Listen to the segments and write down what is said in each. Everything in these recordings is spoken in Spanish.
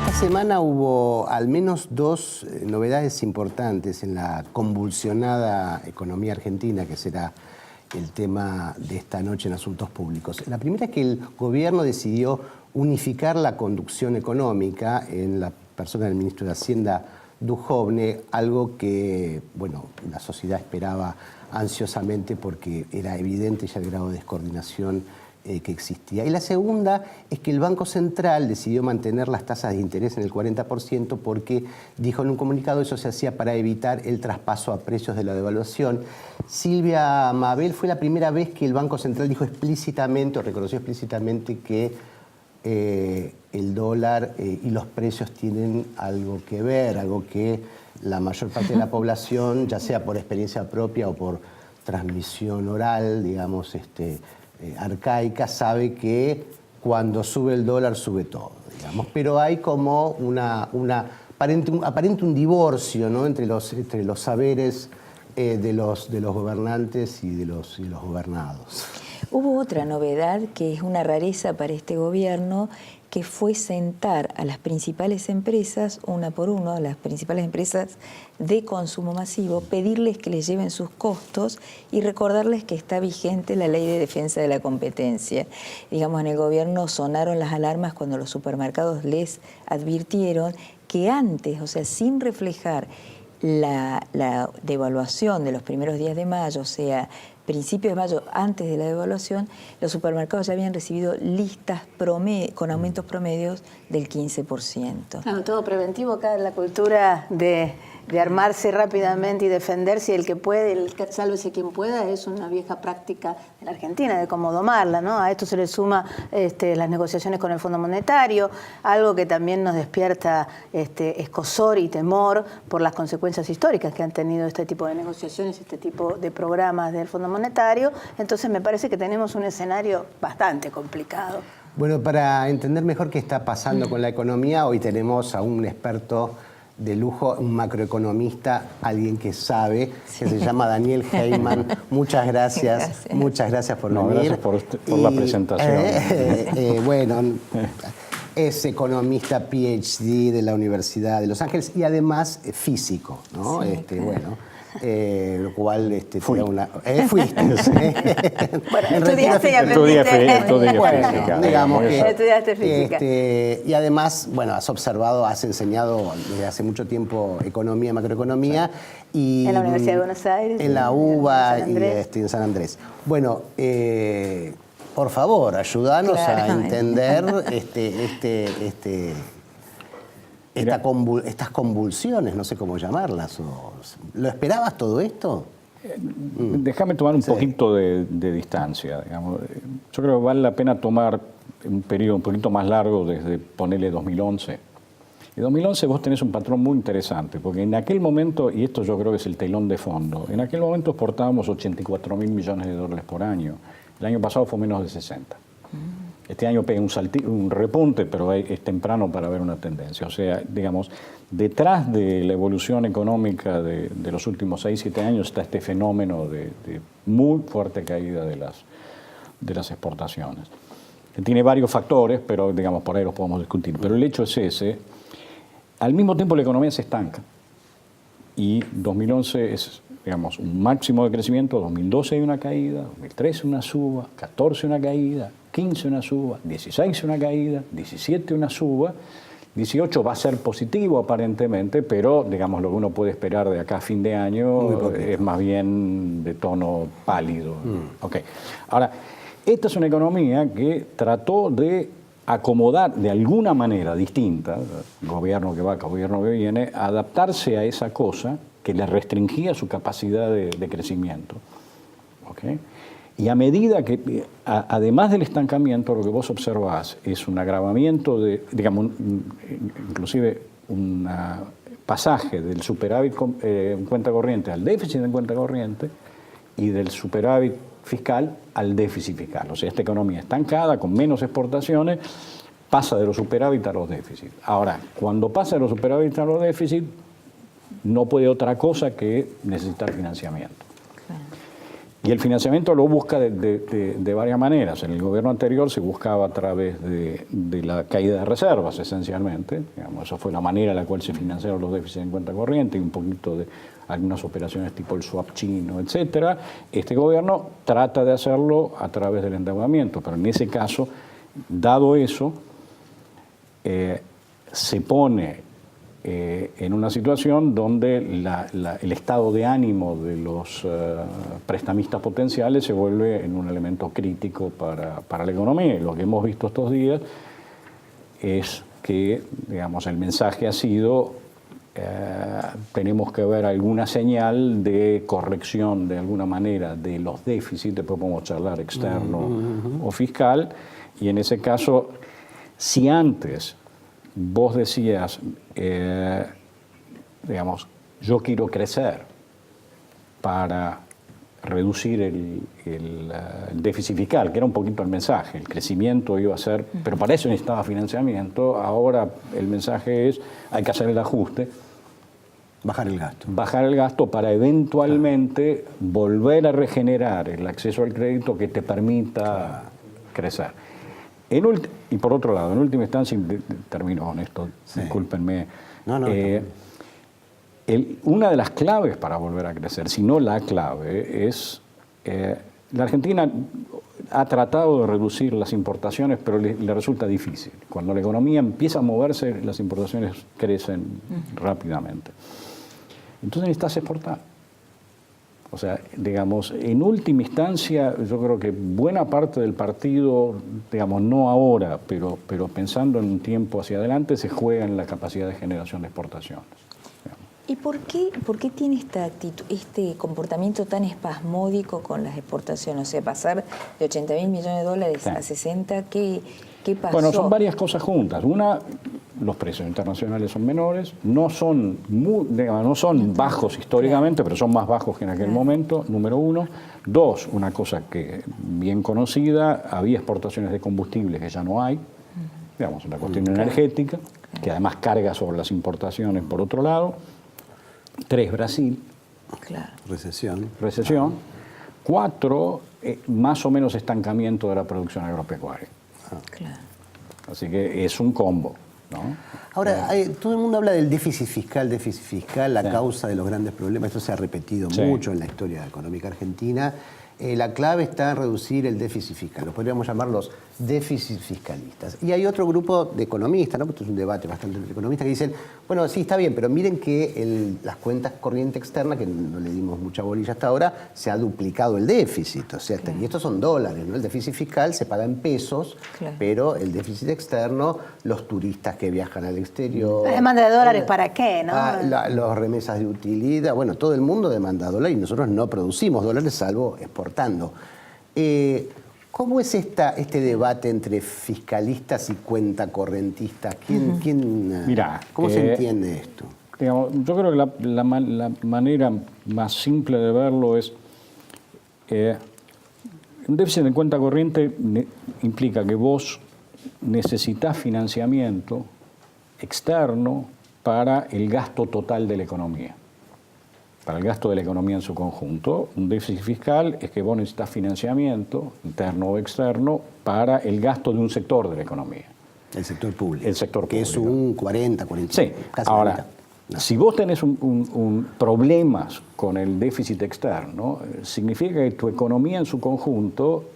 Esta semana hubo al menos dos novedades importantes en la convulsionada economía argentina, que será el tema de esta noche en Asuntos Públicos. La primera es que el gobierno decidió unificar la conducción económica en la persona del ministro de Hacienda, Duhovne, algo que, bueno, la sociedad esperaba ansiosamente porque era evidente ya el grado de descoordinación que existía. Y la segunda es que el Banco Central decidió mantener las tasas de interés en el 40% porque dijo en un comunicado eso se hacía para evitar el traspaso a precios de la devaluación. Silvia Mabel, fue la primera vez que el Banco Central dijo explícitamente o reconoció explícitamente que el dólar y los precios tienen algo que ver, algo que la mayor parte de la población, ya sea por experiencia propia o por transmisión oral, digamos, arcaica, sabe que cuando sube el dólar sube todo, digamos. Pero hay como aparente un divorcio, ¿no?, entre los saberes de los gobernantes y de los gobernados. Hubo otra novedad que es una rareza para este gobierno, que fue sentar a las principales empresas, una por uno, a las principales empresas de consumo masivo, pedirles que les lleven sus costos y recordarles que está vigente la Ley de Defensa de la Competencia. Digamos, en el gobierno sonaron las alarmas cuando los supermercados les advirtieron que antes, o sea, sin reflejar la devaluación de los primeros días de mayo, o sea, principios de mayo, antes de la devaluación, los supermercados ya habían recibido listas con aumentos promedios del 15%. Claro, todo preventivo acá en la cultura de armarse rápidamente y defenderse, y el que puede, sálvese quien pueda, es una vieja práctica de la Argentina, de cómo domarla, ¿no? A esto se le suma las negociaciones con el Fondo Monetario, algo que también nos despierta escozor y temor por las consecuencias históricas que han tenido este tipo de negociaciones, este tipo de programas del Fondo Monetario. Entonces me parece que tenemos un escenario bastante complicado. Bueno, para entender mejor qué está pasando con la economía, hoy tenemos a un experto de lujo, un macroeconomista, alguien que sabe, que se llama Daniel Heyman. Muchas gracias por venir. Gracias por la presentación. Bueno, es economista PhD de la Universidad de Los Ángeles y además físico, ¿no? Sí, claro. Lo cual Fuiste. Bueno, estudiaste y aprendiste. Bueno, digamos que estudiaste física. Y además, bueno, has enseñado desde hace mucho tiempo economía, macroeconomía. Y en la Universidad de Buenos Aires. En la UBA en y en San Andrés. Bueno, por favor, ayúdanos a entender estas convulsiones, no sé cómo llamarlas. ¿Lo esperabas todo esto? Déjame tomar un poquito de distancia, digamos. Yo creo que vale la pena tomar un periodo un poquito más largo desde, ponele, 2011. En 2011 vos tenés un patrón muy interesante, porque en aquel momento, y esto yo creo que es el telón de fondo, en aquel momento exportábamos 84.000 millones de dólares por año. El año pasado fue menos de 60. Este año pega un repunte, pero es temprano para ver una tendencia. O sea, digamos, detrás de la evolución económica de los últimos 6-7 años está este fenómeno de muy fuerte caída de las exportaciones. Que tiene varios factores, pero digamos, por ahí los podemos discutir. Pero el hecho es ese. Al mismo tiempo la economía se estanca. Y 2011 es, digamos, un máximo de crecimiento, 2012 hay una caída, 2013 una suba, 2014 una caída, 15 una suba, 16 una caída, 17 una suba, 18 va a ser positivo aparentemente, pero digamos lo que uno puede esperar de acá a fin de año es más bien de tono pálido. Okay. Ahora, esta es una economía que trató de acomodar de alguna manera distinta, gobierno que va, gobierno que viene, adaptarse a esa cosa que le restringía su capacidad de crecimiento. ¿Okay? Y a medida que, además del estancamiento, lo que vos observás es un agravamiento de, digamos, inclusive un pasaje del superávit en cuenta corriente al déficit en cuenta corriente y del superávit fiscal al déficit fiscal. O sea, esta economía estancada, con menos exportaciones, pasa de los superávit a los déficits. Ahora, cuando pasa de los superávit a los déficits, no puede otra cosa que necesitar financiamiento. Y el financiamiento lo busca de varias maneras. En el gobierno anterior se buscaba a través de la caída de reservas, esencialmente. Digamos, esa fue la manera en la cual se financiaron los déficits en cuenta corriente y un poquito de algunas operaciones tipo el swap chino, etcétera. Este gobierno trata de hacerlo a través del endeudamiento, pero en ese caso, dado eso, se pone en una situación donde el estado de ánimo de los prestamistas potenciales se vuelve en un elemento crítico para la economía. Y lo que hemos visto estos días es que, digamos, el mensaje ha sido tenemos que ver alguna señal de corrección de alguna manera de los déficits, después podemos charlar externo o fiscal, y en ese caso, si antes vos decías, digamos, yo quiero crecer para reducir el déficit fiscal, que era un poquito el mensaje, el crecimiento iba a ser, pero para eso necesitaba financiamiento, ahora el mensaje es, hay que hacer el ajuste. Bajar el gasto. Bajar el gasto para eventualmente volver a regenerar el acceso al crédito que te permita crecer. Y por otro lado, en última instancia, termino con esto, discúlpenme, una de las claves para volver a crecer, si no la clave, es la Argentina ha tratado de reducir las importaciones, pero le resulta difícil. Cuando la economía empieza a moverse, las importaciones crecen rápidamente. Entonces necesitas exportar. O sea, digamos, en última instancia, yo creo que buena parte del partido, digamos, no ahora, pero pensando en un tiempo hacia adelante, se juega en la capacidad de generación de exportaciones. ¿Y por qué tiene esta actitud, este comportamiento tan espasmódico con las exportaciones? O sea, pasar de 80.000 millones de dólares a 60, ¿qué pasó? Bueno, son varias cosas juntas. Una, los precios internacionales son menores, no son bajos históricamente, pero son más bajos que en aquel momento, número uno. Dos, una cosa que bien conocida, había exportaciones de combustibles que ya no hay, digamos, una cuestión energética, que además carga sobre las importaciones por otro lado. Tres, Brasil. Claro. Recesión. Cuatro, más o menos estancamiento de la producción agropecuaria. Claro. Así que es un combo, ¿no? Ahora, todo el mundo habla del déficit fiscal, la causa de los grandes problemas. Esto se ha repetido mucho en la historia económica argentina. La clave está en reducir el déficit fiscal. Lo podríamos llamar los déficit fiscalistas. Y hay otro grupo de economistas, ¿no? Esto es un debate bastante entre economistas, que dicen, bueno, sí, está bien, pero miren que las cuentas corriente externa, que no le dimos mucha bolilla hasta ahora, se ha duplicado el déficit. O sea, y estos son dólares, ¿no? El déficit fiscal se paga en pesos, pero el déficit externo, los turistas que viajan al exterior. La demanda de dólares, ¿para qué? ¿No? Los remesas de utilidad, bueno, todo el mundo demanda dólares y nosotros no producimos dólares salvo exportando. ¿Cómo es este debate entre fiscalistas y cuentacorrentistas? ¿Cómo se entiende esto? Digamos, yo creo que la manera más simple de verlo es un déficit de cuenta corriente implica que vos necesitas financiamiento externo para el gasto total de la economía, para el gasto de la economía en su conjunto. Un déficit fiscal es que vos necesitas financiamiento, interno o externo, para el gasto de un sector de la economía. El sector público. El sector que público. Es un 40, 45. Sí. Casi Ahora, si vos tenés problemas con el déficit externo, significa que tu economía en su conjunto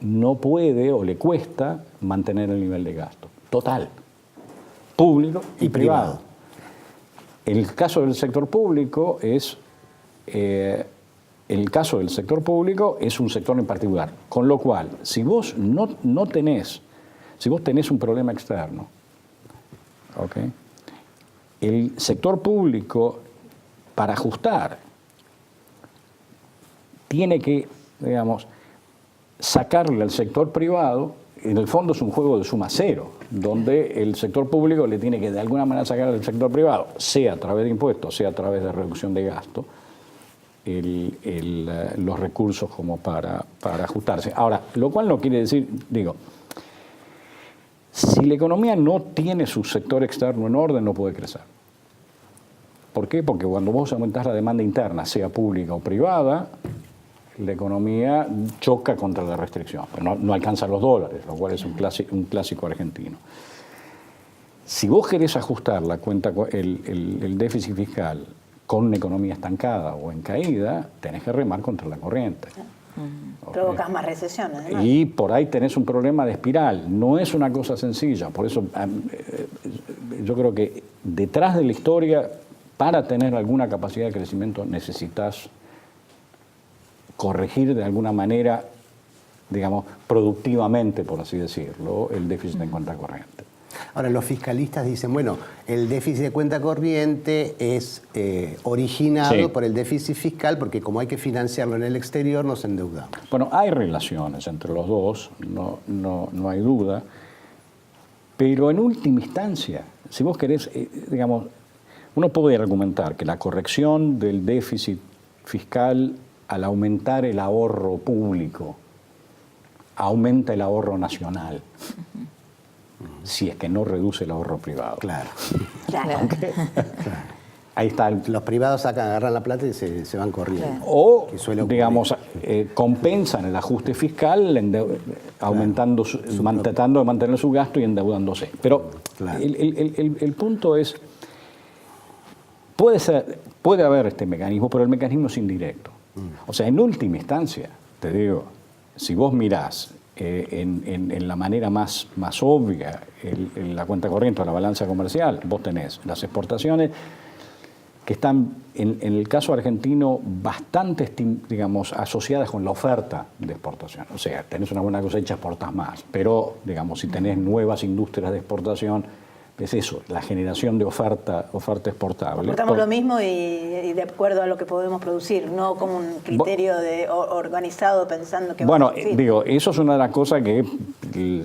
no puede o le cuesta mantener el nivel de gasto total, público y privado. El caso del sector público es un sector en particular, con lo cual, si vos si vos tenés un problema externo, ¿okay? El sector público, para ajustar, tiene que, digamos, sacarle al sector privado. En el fondo es un juego de suma cero, donde el sector público le tiene que de alguna manera sacar al sector privado, sea a través de impuestos, sea a través de reducción de gasto, los recursos como para ajustarse. Ahora, lo cual no quiere decir, si la economía no tiene su sector externo en orden, no puede crecer. ¿Por qué? Porque cuando vos aumentás la demanda interna, sea pública o privada, la economía choca contra la restricción, pero no alcanza los dólares, lo cual es un clásico argentino. Si vos querés ajustar la cuenta, el déficit fiscal con una economía estancada o en caída, tenés que remar contra la corriente. Provocas más recesiones, ¿no? Y por ahí tenés un problema de espiral. No es una cosa sencilla. Por eso yo creo que detrás de la historia, para tener alguna capacidad de crecimiento, necesitas corregir de alguna manera, digamos, productivamente, por así decirlo, el déficit en cuenta corriente. Ahora, los fiscalistas dicen, bueno, el déficit de cuenta corriente es originado por el déficit fiscal, porque como hay que financiarlo en el exterior, nos endeudamos. Bueno, hay relaciones entre los dos, no hay duda, pero en última instancia, si vos querés, digamos, uno puede argumentar que la corrección del déficit fiscal al aumentar el ahorro público, aumenta el ahorro nacional. Si es que no reduce el ahorro privado. Claro. Okay. Ahí está. Los privados agarran la plata y se van corriendo. Claro. O, digamos, compensan el ajuste fiscal aumentando, tratando de mantener su gasto y endeudándose. Pero el punto es, puede haber este mecanismo, pero el mecanismo es indirecto. O sea, en última instancia, te digo, si vos mirás en la manera más obvia la cuenta corriente o la balanza comercial, vos tenés las exportaciones que están, en el caso argentino, bastante, digamos, asociadas con la oferta de exportación. O sea, tenés una buena cosecha, exportás más, pero, digamos, si tenés nuevas industrias de exportación, es eso, la generación de oferta exportable. Exportamos lo mismo y de acuerdo a lo que podemos producir, no como un criterio organizado pensando que... Bueno, digo, eso es una de las cosas que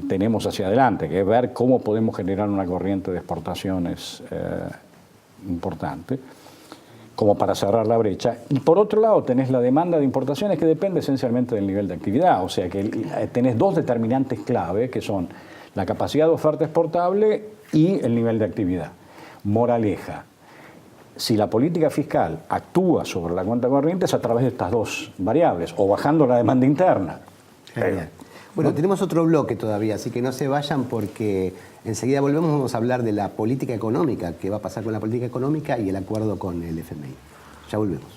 tenemos hacia adelante, que es ver cómo podemos generar una corriente de exportaciones importante, como para cerrar la brecha. Y por otro lado tenés la demanda de importaciones, que depende esencialmente del nivel de actividad. O sea que tenés dos determinantes clave, que son la capacidad de oferta exportable y el nivel de actividad. Moraleja, si la política fiscal actúa sobre la cuenta corriente es a través de estas dos variables, o bajando la demanda interna. Bueno, tenemos otro bloque todavía, así que no se vayan porque enseguida volvemos, vamos a hablar de la política económica, qué va a pasar con la política económica y el acuerdo con el FMI. Ya volvemos.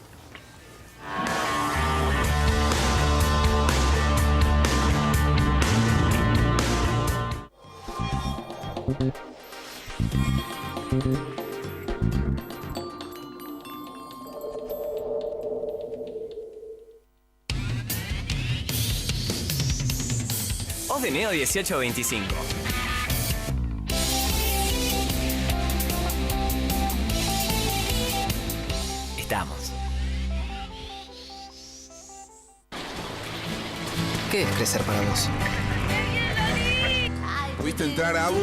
Voz de Neo 1825. Estamos. ¿Qué es crecer para vos? ¿Pudiste entrar, Abu?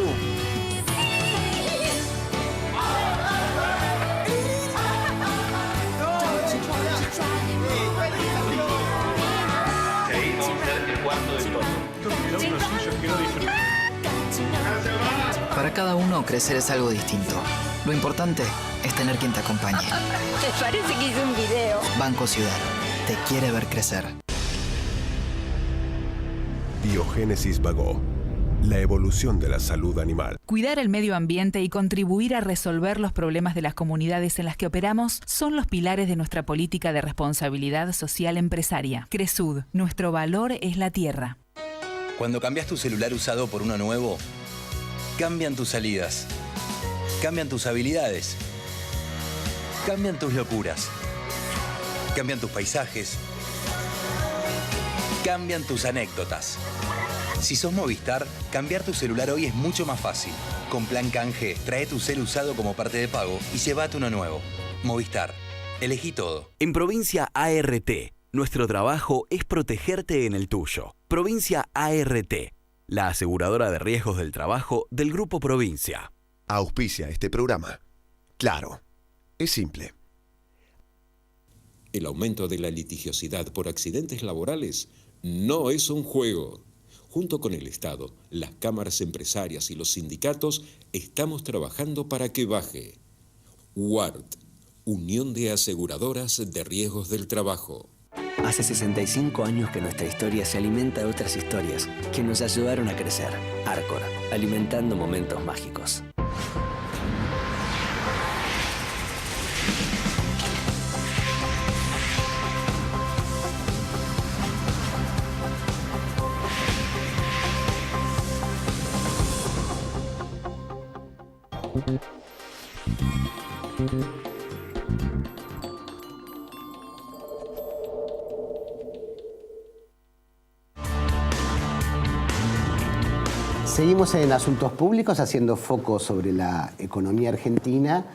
Para cada uno, crecer es algo distinto. Lo importante es tener quien te acompañe. Me parece que hice un video. Banco Ciudad te quiere ver crecer. Biogénesis Bagó. La evolución de la salud animal. Cuidar el medio ambiente y contribuir a resolver los problemas de las comunidades en las que operamos son los pilares de nuestra política de responsabilidad social empresaria. Cresud, nuestro valor es la tierra. Cuando cambias tu celular usado por uno nuevo, cambian tus salidas, cambian tus habilidades, cambian tus locuras, cambian tus paisajes, cambian tus anécdotas. Si sos Movistar, cambiar tu celular hoy es mucho más fácil. Con Plan Canje, trae tu cel usado como parte de pago y llévate uno nuevo. Movistar, elegí todo. En Provincia ART, nuestro trabajo es protegerte en el tuyo. Provincia ART, la aseguradora de riesgos del trabajo del Grupo Provincia. Auspicia este programa. Claro, es simple. El aumento de la litigiosidad por accidentes laborales no es un juego. Junto con el Estado, las cámaras empresarias y los sindicatos estamos trabajando para que baje. UART, Unión de Aseguradoras de Riesgos del Trabajo. Hace 65 años que nuestra historia se alimenta de otras historias que nos ayudaron a crecer. Arcor, alimentando momentos mágicos. Seguimos en Asuntos Públicos haciendo foco sobre la economía argentina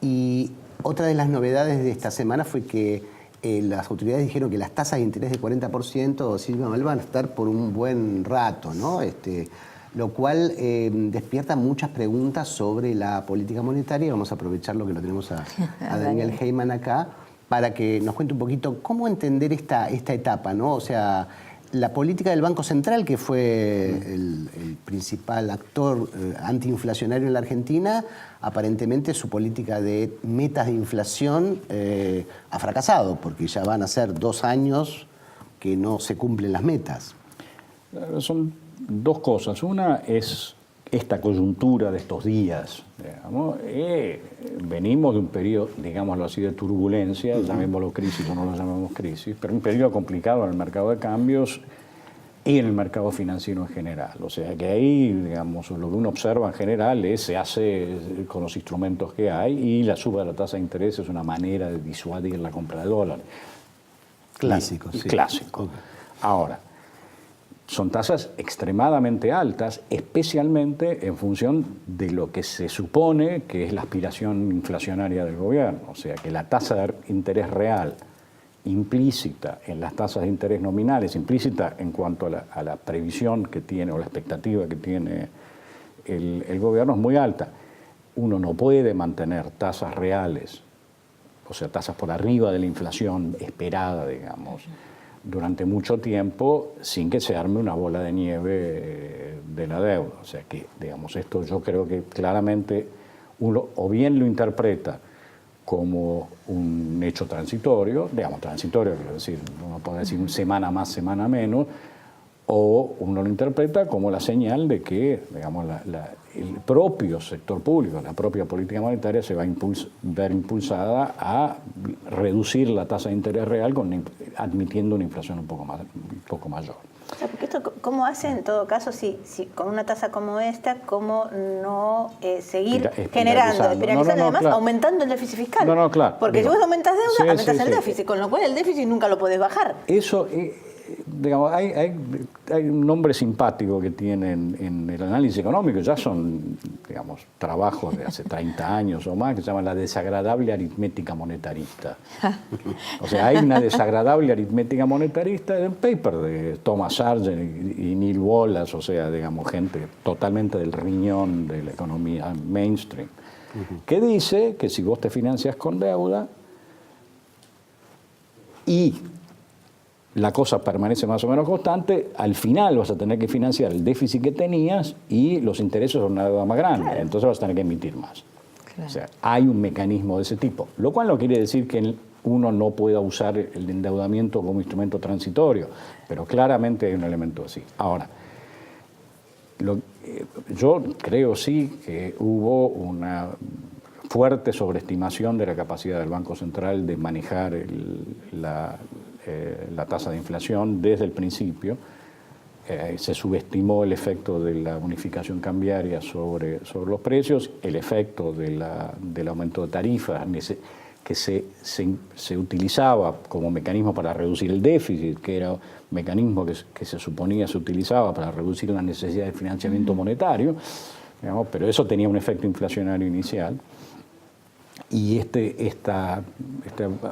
y otra de las novedades de esta semana fue que las autoridades dijeron que las tasas de interés de 40%, Silvia Mal, van a estar por un buen rato, ¿no? Lo cual despierta muchas preguntas sobre la política monetaria. Vamos a aprovechar lo que lo tenemos a Daniel Heyman acá para que nos cuente un poquito cómo entender esta etapa, ¿no? O sea, la política del Banco Central, que fue el principal actor antiinflacionario en la Argentina, aparentemente su política de metas de inflación ha fracasado, porque ya van a ser 2 años que no se cumplen las metas. Son dos cosas. Una es esta coyuntura de estos días. Digamos, venimos de un periodo, digámoslo así, de turbulencia, llamémoslo crisis o no lo llamemos crisis, pero un periodo complicado en el mercado de cambios y en el mercado financiero en general. O sea que ahí, digamos, lo que uno observa en general se hace con los instrumentos que hay, y la suba de la tasa de interés es una manera de disuadir la compra de dólares. Clásico, sí. Clásico. Ahora, son tasas extremadamente altas, especialmente en función de lo que se supone que es la aspiración inflacionaria del gobierno. O sea, que la tasa de interés real implícita en las tasas de interés nominales, implícita en cuanto a la previsión que tiene o la expectativa que tiene el gobierno, es muy alta. Uno no puede mantener tasas reales, o sea, tasas por arriba de la inflación esperada, digamos, durante mucho tiempo sin que se arme una bola de nieve de la deuda. O sea que, digamos, esto yo creo que claramente uno o bien lo interpreta como un hecho transitorio, digamos, transitorio, quiero decir, uno puede decir semana más, semana menos, o uno lo interpreta como la señal de que, digamos, el propio sector público, la propia política monetaria se va a ver impulsada a reducir la tasa de interés real admitiendo una inflación un poco mayor. O sea, porque esto, ¿cómo hace en todo caso si con una tasa como esta, cómo no seguir generando, espiralizando, además claro, aumentando el déficit fiscal? Claro. Porque digo, si vos aumentás deuda, aumentás el déficit, sí. Con lo cual el déficit nunca lo podés bajar. Eso, digamos, hay un nombre simpático que tienen en el análisis económico, ya son, digamos, trabajos de hace 30 años o más, que se llama la desagradable aritmética monetarista. O sea, hay una desagradable aritmética monetarista en el paper de Thomas Sargent y Neil Wallace, o sea, digamos, gente totalmente del riñón de la economía mainstream, que dice que si vos te financias con deuda y la cosa permanece más o menos constante, al final vas a tener que financiar el déficit que tenías y los intereses son una deuda más grande, claro. Entonces vas a tener que emitir más. Claro. O sea, hay un mecanismo de ese tipo, lo cual no quiere decir que uno no pueda usar el endeudamiento como instrumento transitorio, pero claramente hay un elemento así. Ahora, yo creo sí que hubo una fuerte sobreestimación de la capacidad del Banco Central de manejar la tasa de inflación desde el principio. Se subestimó el efecto de la unificación cambiaria sobre los precios, el efecto del aumento de tarifas que se utilizaba como mecanismo para reducir el déficit, que era un mecanismo que se suponía se utilizaba para reducir la necesidad de financiamiento monetario, digamos, pero eso tenía un efecto inflacionario inicial. Y este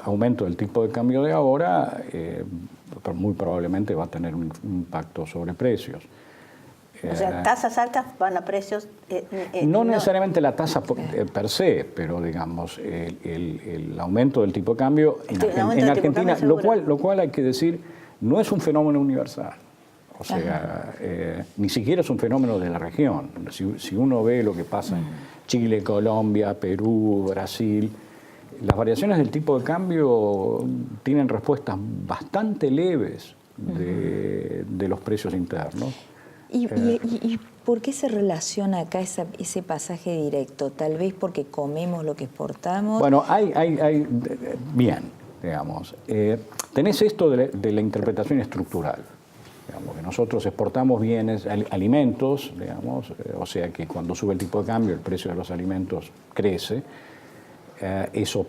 aumento del tipo de cambio de ahora muy probablemente va a tener un impacto sobre precios. O sea, tasas altas van a precios... no necesariamente la tasa per se, pero digamos el aumento del tipo de cambio en Argentina, lo cual hay que decir, no es un fenómeno universal. O sea, ni siquiera es un fenómeno de la región. Si uno ve lo que pasa en Chile, Colombia, Perú, Brasil, las variaciones del tipo de cambio tienen respuestas bastante leves de los precios internos. ¿Y por qué se relaciona acá ese pasaje directo? Tal vez porque comemos lo que exportamos. Bueno, bien, digamos. Tenés esto de la interpretación estructural. Digamos, que nosotros exportamos bienes, alimentos, digamos, o sea que cuando sube el tipo de cambio el precio de los alimentos crece. Eso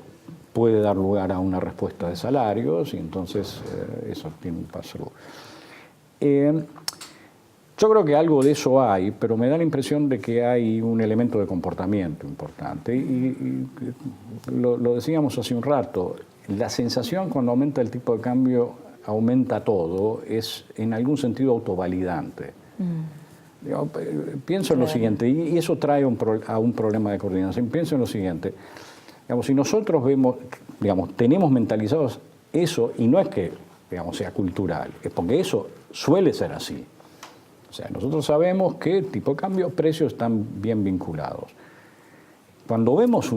puede dar lugar a una respuesta de salarios y entonces eso tiene un paso. Yo creo que algo de eso hay, pero me da la impresión de que hay un elemento de comportamiento importante. Y lo decíamos hace un rato, la sensación cuando aumenta el tipo de cambio, aumenta todo, es en algún sentido autovalidante. Pienso en lo siguiente, y eso trae a un problema de coordinación. Pienso en lo siguiente, digamos, si nosotros vemos, digamos, tenemos mentalizados eso, y no es que, digamos, sea cultural, es porque eso suele ser así. O sea, nosotros sabemos que tipo de cambio, precios están bien vinculados. Cuando vemos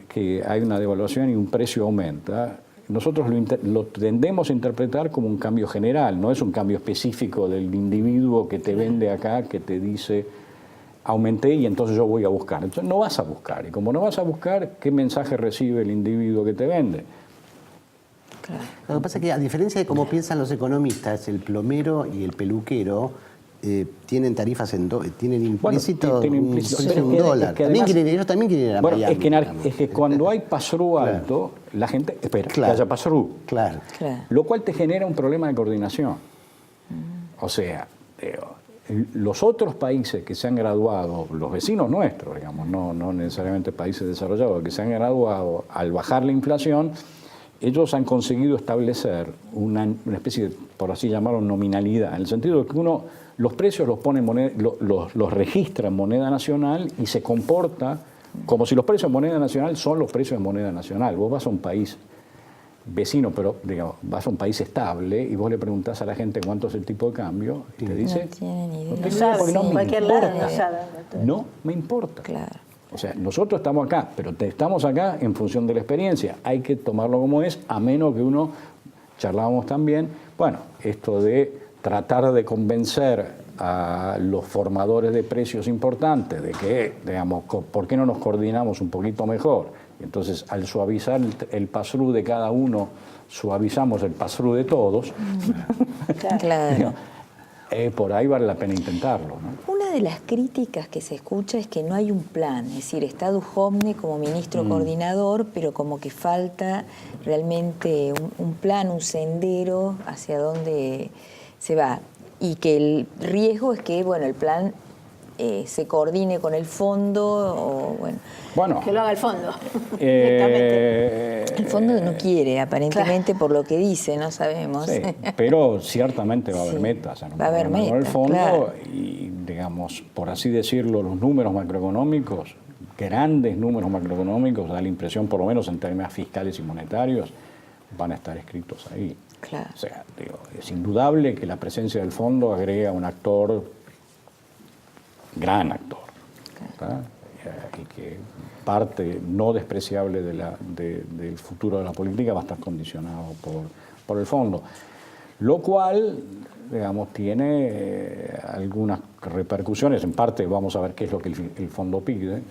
que hay una devaluación y un precio aumenta, nosotros lo tendemos a interpretar como un cambio general, no es un cambio específico del individuo que te vende acá, que te dice, aumenté y entonces yo voy a buscar. Entonces no vas a buscar, y como no vas a buscar, ¿qué mensaje recibe el individuo que te vende? Claro. Lo que pasa es que, a diferencia de cómo piensan los economistas, el plomero y el peluquero tienen tarifas tienen implícito un dólar. Ellos también quieren ir a Miami. Es que cuando hay pass-through alto, la gente espera que haya pass-through. Claro. Lo cual te genera un problema de coordinación. O sea, los otros países que se han graduado, los vecinos nuestros, digamos, no necesariamente países desarrollados, que se han graduado al bajar la inflación, ellos han conseguido establecer una especie de, por así llamarlo, nominalidad, en el sentido de que los precios los pone los registra en moneda nacional y se comporta como si los precios en moneda nacional son los precios en moneda nacional. Vos vas a un país vecino, pero digamos, vas a un país estable y vos le preguntás a la gente cuánto es el tipo de cambio y te dice, no me importa. Claro. O sea, nosotros estamos acá, pero estamos acá en función de la experiencia. Hay que tomarlo como es, a menos que uno, charlábamos también, bueno, esto de tratar de convencer a los formadores de precios importantes de que, digamos, ¿por qué no nos coordinamos un poquito mejor? Y entonces, al suavizar el pass-through de cada uno, suavizamos el pass-through de todos. Claro. Por ahí vale la pena intentarlo, ¿no? Una de las críticas que se escucha es que no hay un plan, es decir, está Duhovne como ministro coordinador, pero como que falta realmente un plan, un sendero hacia dónde se va. Y que el riesgo es que, bueno, el plan se coordine con el fondo o, bueno, que lo haga el fondo directamente. El fondo no quiere, aparentemente, por lo que dice, no sabemos. Sí, pero ciertamente va a haber metas. Va a haber metas, con el fondo, claro. Y, digamos, por así decirlo, los números macroeconómicos, grandes números macroeconómicos, da la impresión, por lo menos en términos fiscales y monetarios, van a estar escritos ahí. Claro. O sea, digo, es indudable que la presencia del fondo agrega un actor, gran actor, claro. Y que parte no despreciable del futuro de la política va a estar condicionado por el fondo. Lo cual, digamos, tiene algunas repercusiones. En parte vamos a ver qué es lo que el fondo pide.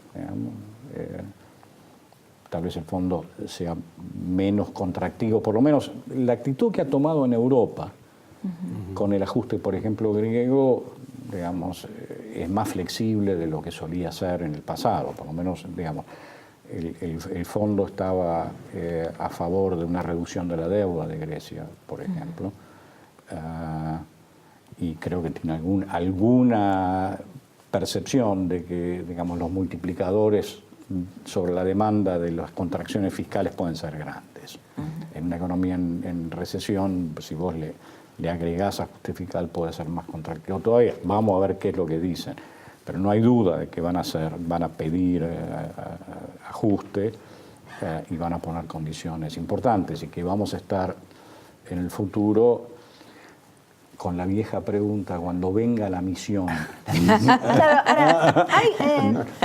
Tal vez el fondo sea menos contractivo, por lo menos la actitud que ha tomado en Europa con el ajuste, por ejemplo, griego, digamos, es más flexible de lo que solía ser en el pasado. Por lo menos, digamos, el fondo estaba a favor de una reducción de la deuda de Grecia, por ejemplo, y creo que tiene alguna percepción de que, digamos, los multiplicadores sobre la demanda de las contracciones fiscales pueden ser grandes. En una economía en recesión, si vos le agregás ajuste fiscal, puede ser más contractivo todavía. Vamos a ver qué es lo que dicen. Pero no hay duda de que van a pedir ajuste y van a poner condiciones importantes y que vamos a estar en el futuro con la vieja pregunta, cuando venga la misión, Claro,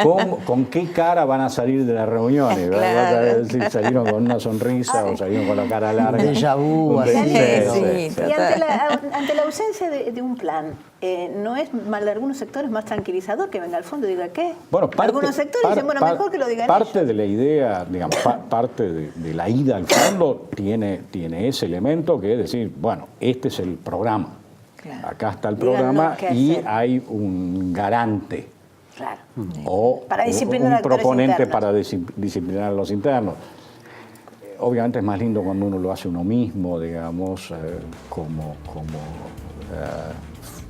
ahora, ¿con qué cara van a salir de las reuniones? Claro. ¿Vas a ver si salieron con una sonrisa o salieron con la cara larga? Déjà vu, así. Sí, y ante la ausencia de un plan, ¿no es de algunos sectores más tranquilizador que venga al fondo y diga qué? Bueno, algunos sectores dicen, bueno, mejor que lo digan parte ellos. de la idea, digamos, parte de la ida al fondo tiene ese elemento que es decir, bueno, este es el programa. Claro. Acá está el Díganos programa qué y hacer. hay un garante. Claro. O Para disciplinar un actores proponente internos. para disciplinar a los internos. Obviamente es más lindo cuando uno lo hace uno mismo, digamos, como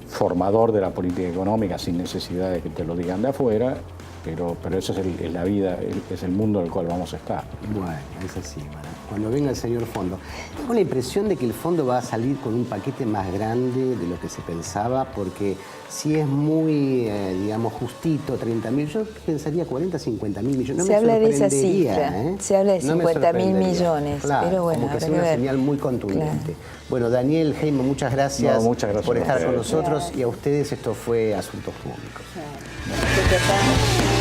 formador de la política económica sin necesidad de que te lo digan de afuera, pero esa es la vida, es el mundo en el cual vamos a estar. Bueno, es así. Bueno. Cuando venga el señor Fondo, tengo la impresión de que el Fondo va a salir con un paquete más grande de lo que se pensaba, porque si es muy, digamos, justito, 30.000, yo pensaría 40, 50.000 millones. No Se me habla de esa sorprendería, cifra, se habla de No me 50.000 sorprendería. millones, Claro, pero bueno, como que habrá sea que una ver. señal muy contundente. Claro. Bueno, Daniel, Jaime, muchas gracias, No, muchas gracias por a estar con ustedes. nosotros y a ustedes esto fue Asuntos Públicos. Sí.